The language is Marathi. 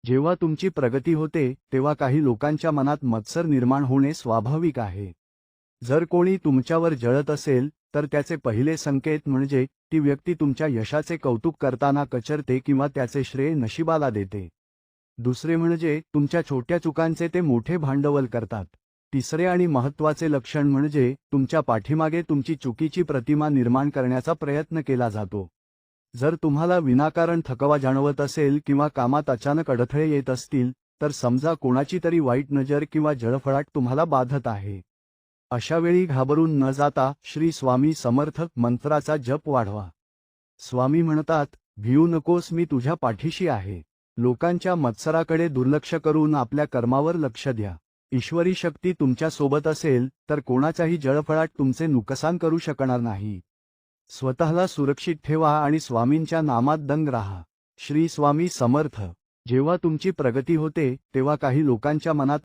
जेव्हा तुमची प्रगती होते तेव्हा काही लोकांच्या मनात मत्सर निर्माण होणे स्वाभाविक आहे. जर कोणी तुमच्यावर जळत असेल तर त्याचे पहिले संकेत म्हणजे ती व्यक्ती तुमच्या यशाचे कौतुक करताना कचरते किंवा त्याचे श्रेय नशिबाला देते. दुसरे म्हणजे तुमच्या छोट्या चुकांचे ते मोठे भांडवल करतात. तिसरे आणि महत्त्वाचे लक्षण म्हणजे तुमच्या पाठीमागे तुमची चुकीची प्रतिमा निर्माण करण्याचा प्रयत्न केला जातो. जर तुम्हाला विनाकारण थकवा जाणवत असेल किंवा कामात अचानक अडथळे येत असतील तर समजा कोणाची तरी वाईट नजर किंवा जळफळाट तुम्हाला बाधत आहे. अशा वेळी घाबरून न जाता श्री स्वामी समर्थ मंत्राचा जप वाढवा. स्वामी म्हणतात, भिऊ नकोस, मी तुझ्या पाठीशी आहे. लोकांच्या मत्सराकडे दुर्लक्ष करून आपल्या कर्मावर लक्ष द्या. ईश्वरी शक्ती तुमच्या सोबत असेल तर कोणाचाही जळफळाट तुमचे नुकसान करू शकणार नाही. स्वतःला सुरक्षित ठेवा आणि स्वामींच्या नामात दंग राहा. श्री स्वामी समर्थ. जेव्हा तुमची प्रगती होते तेव्हा काही लोकांच्या मनात